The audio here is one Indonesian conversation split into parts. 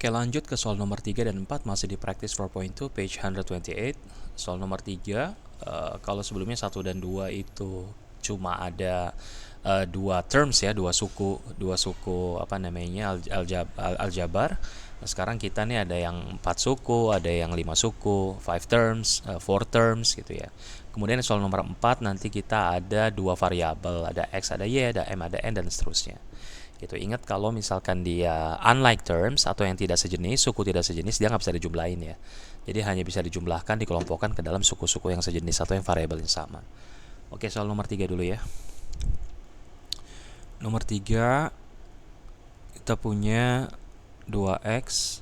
Oke, lanjut ke soal nomor 3 dan 4 masih di practice 4.2 page 128. Soal nomor 3, kalau sebelumnya 1 dan 2 itu cuma ada dua terms ya, dua suku apa namanya aljabar. Nah, sekarang kita nih ada yang 4 suku, ada yang 5 suku, 5 terms, 4 terms gitu ya. Kemudian soal nomor 4 nanti kita ada dua variabel, ada x, ada y, ada m, ada n dan seterusnya. Gitu. Ingat kalau misalkan dia unlike terms atau yang tidak sejenis, suku tidak sejenis, dia nggak bisa dijumlahin ya. Jadi hanya bisa dijumlahkan, dikelompokkan ke dalam suku-suku yang sejenis atau yang variabel yang sama. Oke, soal nomor 3 dulu ya. Nomor 3, kita punya 2x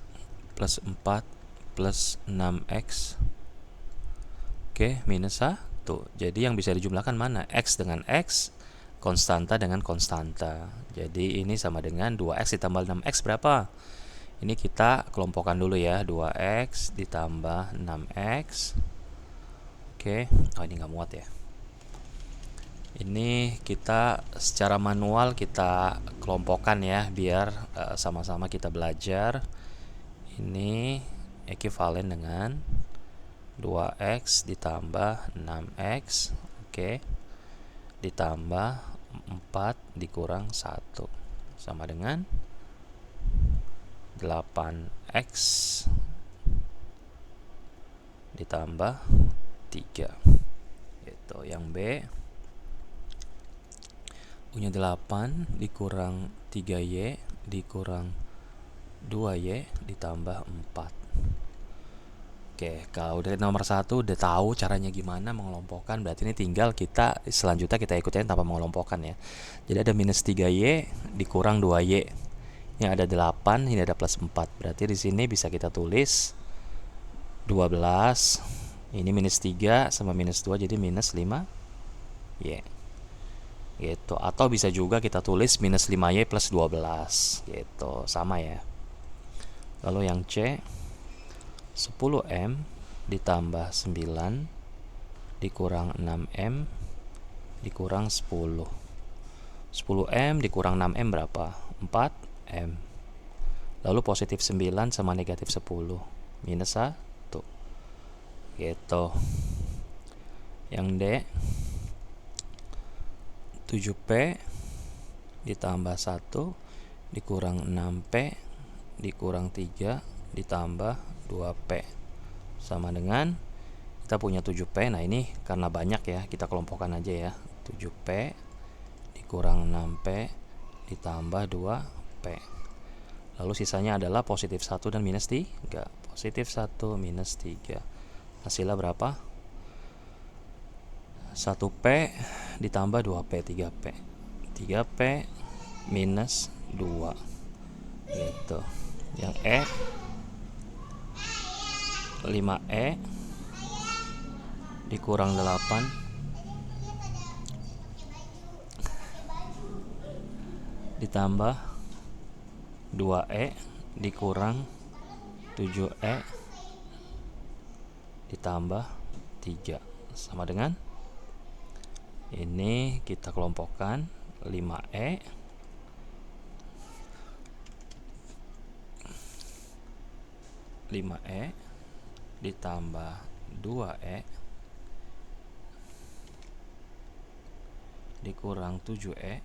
plus 4 plus 6x. Oke, minus 1. Jadi yang bisa dijumlahkan mana? X dengan x, konstanta dengan konstanta. Jadi ini sama dengan 2x ditambah 6x berapa? Ini kita kelompokkan dulu ya. 2x ditambah 6x. Oke, oh ini nggak muat ya. Ini kita secara manual kita kelompokkan ya, biar sama-sama kita belajar. Ini ekivalen dengan 2x ditambah 6x. Oke, ditambah 4 dikurang 1 sama dengan 8x ditambah 3. Itu yang B punya 8 dikurang 3y dikurang 2y ditambah 4. Oke, kalau dari nomor 1 udah tahu caranya gimana mengelompokkan, berarti ini tinggal kita selanjutnya kita ikutin tanpa mengelompokkan ya. Jadi ada minus 3y dikurang 2y. Ini ada 8, ini ada plus 4. Berarti di sini bisa kita tulis 12. Ini minus 3 sama minus 2 jadi minus 5y. Gitu. Atau bisa juga kita tulis minus 5y plus 12. Gitu, sama ya. Lalu yang C, 10m ditambah 9 dikurang 6m dikurang 10. 10m dikurang 6m berapa? 4m. Lalu positif 9 sama negatif 10 minus 1. Gitu. Yang D, 7p ditambah 1 dikurang 6p dikurang 3 ditambah 2p sama dengan, kita punya 7p. Nah ini karena banyak ya, kita kelompokkan aja ya. 7p dikurang 6p ditambah 2p. Lalu sisanya adalah positif 1 dan minus 3. Positif 1 minus 3. Hasilnya berapa? 1p ditambah 2p, 3p. 3p minus 2. Gitu. Yang E, 5e dikurang 8 ditambah 2e dikurang 7e ditambah 3 sama dengan, ini kita kelompokkan 5e ditambah 2e dikurang 7e.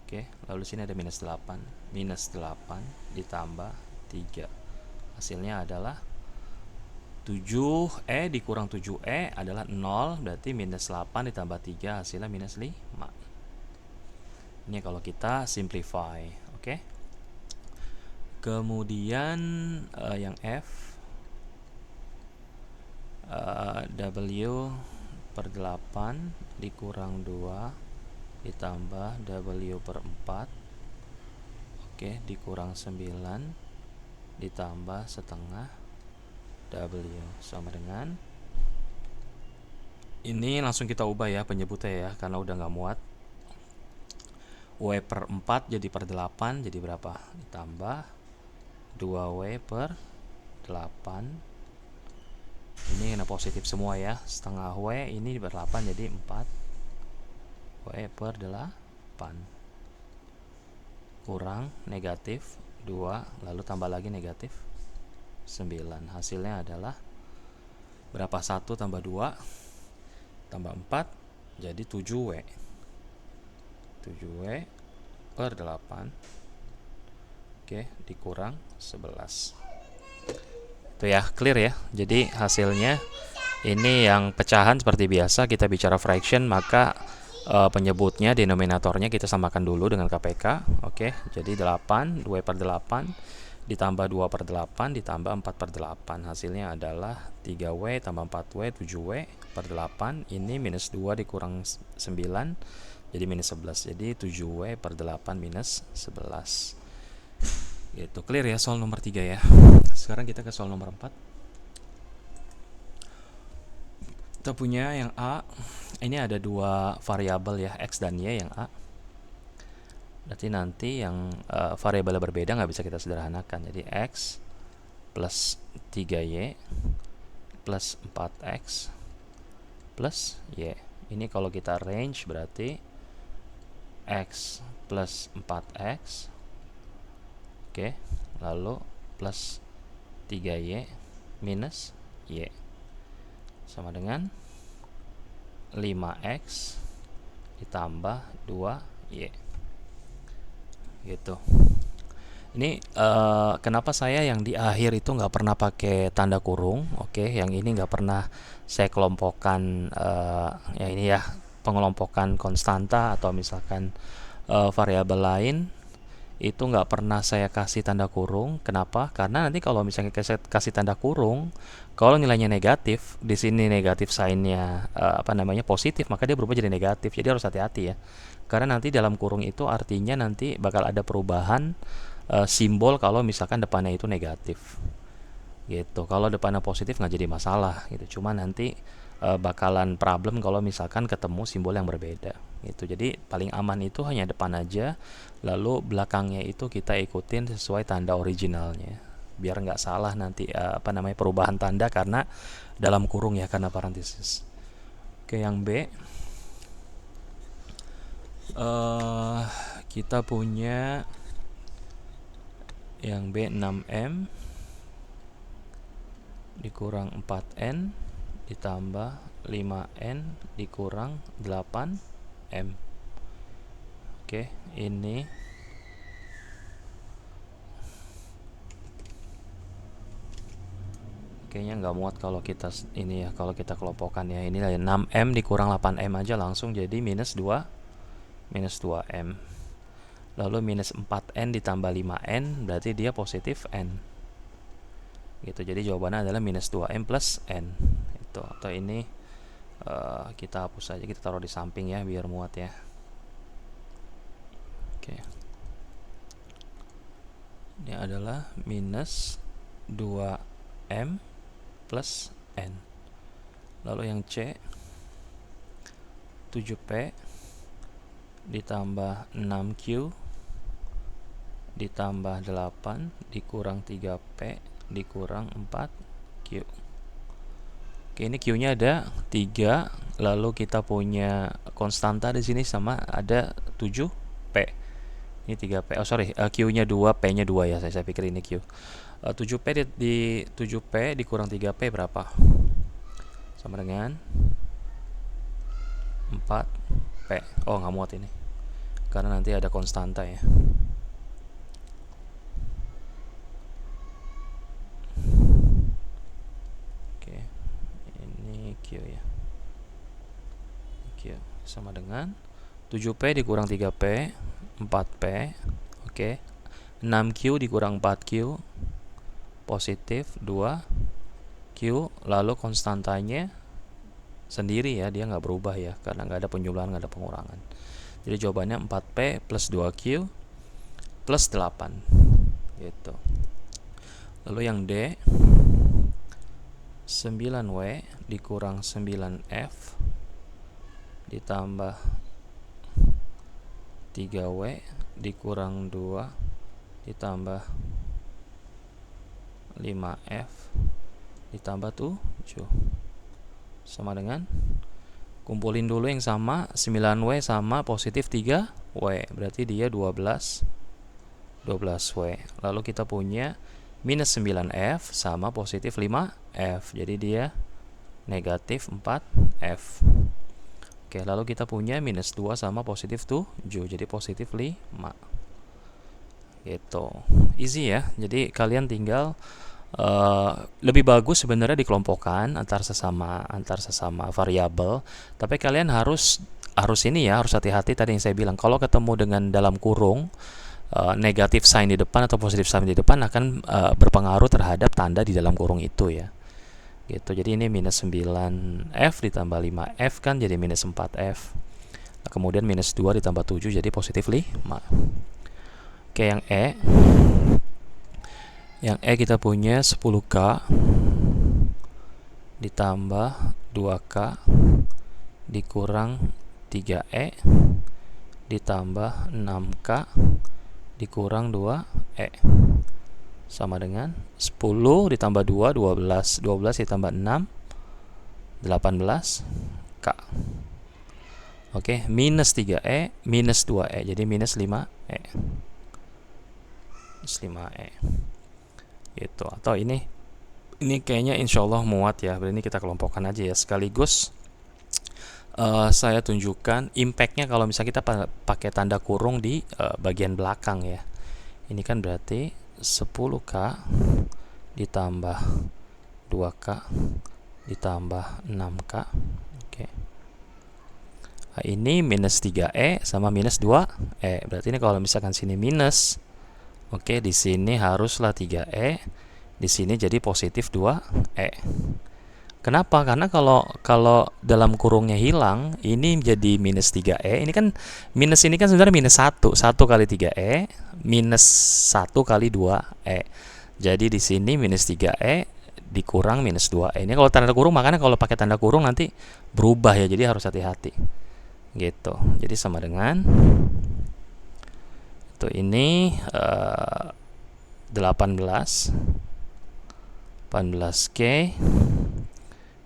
Oke, lalu sini ada minus 8. Minus 8 ditambah 3. Hasilnya adalah 7e dikurang 7e adalah 0. Berarti minus 8 ditambah 3 hasilnya minus 5. Ini kalau kita simplify. Oke. Kemudian yang F, W per 8 dikurang 2 ditambah W per 4. Oke, dikurang 9 ditambah setengah W sama dengan, ini langsung kita ubah ya penyebutnya ya, karena udah nggak muat. W per 4 jadi per 8 jadi berapa? Ditambah 2W per 8. Ini kena positif semua ya. Setengah W ini per 8 jadi 4W per 8 kurang negatif 2, lalu tambah lagi negatif 9. Hasilnya adalah berapa? 1 tambah 2 tambah 4 jadi 7W. 7W per 8. Oke, dikurang 11. Itu ya, clear ya. Jadi hasilnya ini yang pecahan seperti biasa kita bicara fraction, maka penyebutnya denominatornya kita samakan dulu dengan KPK. Oke, jadi 8, 2 per 8 ditambah 2 per 8 ditambah 4 per 8. Hasilnya adalah 3W tambah 4W 7W per 8. Ini minus 2 dikurang 9 jadi minus 11. Jadi 7W per 8 minus 11. Gitu, clear ya soal nomor 3 ya. Sekarang kita ke soal nomor 4. Kita punya yang A, ini ada dua variabel ya, X dan Y. Yang A berarti nanti yang variabelnya berbeda nggak bisa kita sederhanakan. Jadi X plus 3Y plus 4X plus Y. Ini kalau kita range berarti X plus 4X, oke, lalu plus 3Y minus Y sama dengan 5X ditambah 2Y. Gitu. Ini kenapa saya yang di akhir itu nggak pernah pakai tanda kurung. Oke, yang ini nggak pernah saya kelompokkan, ya ini ya, pengelompokan konstanta atau misalkan variabel lain itu nggak pernah saya kasih tanda kurung. Kenapa? Karena nanti kalau misalnya saya kasih tanda kurung, kalau nilainya negatif, di sini negatif signnya positif, maka dia berubah jadi negatif. Jadi harus hati-hati ya. Karena nanti dalam kurung itu artinya nanti bakal ada perubahan simbol kalau misalkan depannya itu negatif. Gitu. Kalau depannya positif nggak jadi masalah gitu. Cuma nanti bakalan problem kalau misalkan ketemu simbol yang berbeda gitu. Jadi paling aman itu hanya depan aja, lalu belakangnya itu kita ikutin sesuai tanda originalnya biar nggak salah nanti perubahan tanda karena dalam kurung ya, karena parentesis. Oke, yang B kita punya yang B 6M dikurang 4N ditambah 5N dikurang 8M. Oke, ini kayaknya nggak muat kalau kita ini ya, kalau kita kelompokkan ya. Ini 6M dikurang 8M aja langsung jadi minus 2M. Lalu minus 4N ditambah 5N berarti dia positif N. Gitu, jadi jawabannya adalah minus 2M plus N. Itu, atau ini kita hapus aja, kita taruh di samping ya biar muat ya. Oke, ini adalah minus 2M plus N. Lalu yang C 7P ditambah 6Q ditambah 8 dikurang 3P dikurang 4Q. Oke, ini Q-nya ada 3, lalu kita punya konstanta di sini sama ada 7P. Ini 3P. Oh sorry, Q-nya 2, P-nya 2 ya. Saya pikir ini Q. 7P di 7P dikurang 3P berapa? Sama dengan 4P. Oh, nggak muat ini. Karena nanti ada konstanta ya. Q ya. Q sama dengan 7P dikurang 3P 4P. Oke. 6Q dikurang 4Q positif 2Q, lalu konstantanya sendiri ya, dia nggak berubah ya karena nggak ada penjumlahan, nggak ada pengurangan. Jadi jawabannya 4P plus 2Q plus 8 gitu. Lalu yang D 9W dikurang 9F ditambah 3W dikurang 2 ditambah 5F ditambah 7 sama dengan, kumpulin dulu yang sama, 9W sama positif 3W berarti dia 12 12W. Lalu kita punya minus 9F sama positif 5F. Jadi dia negatif 4F. Oke, lalu kita punya minus 2 sama positif 7. Jadi positif 5. Gitu. Easy ya. Jadi kalian tinggal lebih bagus sebenarnya dikelompokkan antar sesama variabel. Tapi kalian harus ini ya, harus hati-hati tadi yang saya bilang. Kalau ketemu dengan dalam kurung, negatif sign di depan atau positif sign di depan akan berpengaruh terhadap tanda di dalam kurung itu ya. Gitu. Jadi ini minus 9F ditambah 5F kan jadi minus 4F. Nah, kemudian minus 2 ditambah 7 jadi positif 5. Oke, yang E. Yang E kita punya 10K ditambah 2K dikurang 3E ditambah 6K dikurang 2E sama dengan 10 ditambah 2, 12. 12 ditambah 6, 18K. Oke, minus 3E minus 2E jadi minus 5E. Minus 5E. Gitu. Atau ini kayaknya insya Allah muat ya. Ini kita kelompokkan aja ya sekaligus. Saya tunjukkan impactnya kalau misalnya kita pakai tanda kurung di bagian belakang ya. Ini kan berarti 10K ditambah 2K ditambah 6K. Oke. Nah, ini minus 3E sama minus 2E. Berarti ini kalau misalkan sini minus, oke, di sini haruslah 3E, di sini jadi positif 2E. Kenapa? Karena kalau dalam kurungnya hilang, ini jadi minus 3E. Ini kan minus ini kan sebenarnya minus 1. 1 kali 3E minus 1 kali 2E. Jadi di sini minus 3E dikurang minus 2E. Ini kalau tanda kurung, makanya kalau pakai tanda kurung nanti berubah ya. Jadi harus hati-hati. Gitu. Jadi sama dengan itu ini 18K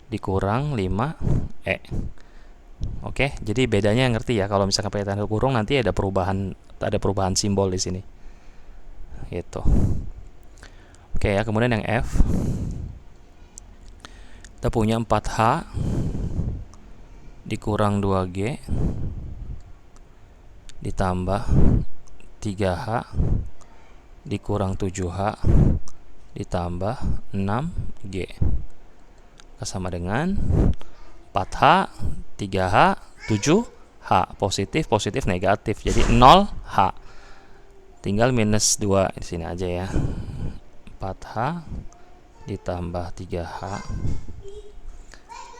dikurang 5E. Oke, jadi bedanya ngerti ya, kalau misalkan pakai tanda kurung nanti ada perubahan simbol di sini. Gitu. Oke ya, kemudian yang F. Kita punya 4H dikurang 2G ditambah 3H dikurang 7H ditambah 6G sama dengan 4H, 3H, 7H. Positif, negatif. Jadi 0H. Tinggal minus 2 di sini aja ya. 4H ditambah 3H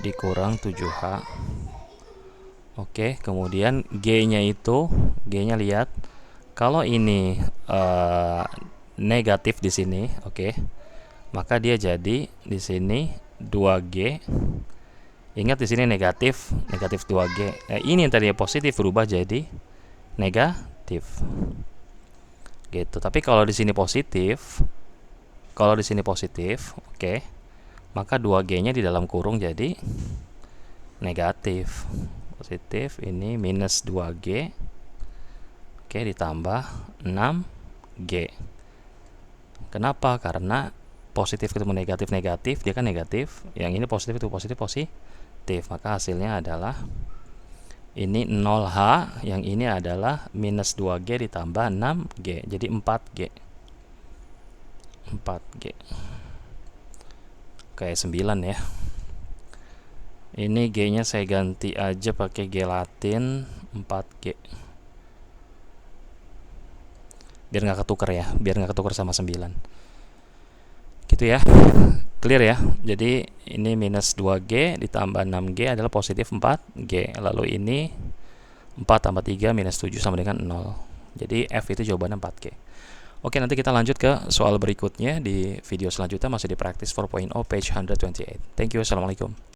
dikurang 7H. Oke, kemudian G-nya itu, G-nya lihat. Kalau ini negatif di sini, oke. Maka dia jadi di sini 2G. Ingat di sini negatif 2G. Ini yang tadinya positif berubah jadi negatif. Gitu. Tapi kalau di sini positif, oke. Maka 2G-nya di dalam kurung jadi negatif. Positif ini minus 2G. Oke, ditambah 6G. Kenapa? Karena positif ketemu negatif, dia kan negatif. Yang ini positif itu positif. Maka hasilnya adalah ini 0H, yang ini adalah minus 2G ditambah 6G. Jadi 4G. Kayak 9 ya. Ini G-nya saya ganti aja pakai G Latin 4G. Biar nggak ketukar sama 9. Gitu ya. Clear ya. Jadi ini minus 2G ditambah 6G adalah positif 4G. Lalu ini 4 tambah 3 minus 7 sama dengan 0. Jadi F itu jawabannya 4G. Oke, nanti kita lanjut ke soal berikutnya di video selanjutnya, masih di Practice 4.0 page 128. Thank you. Assalamualaikum.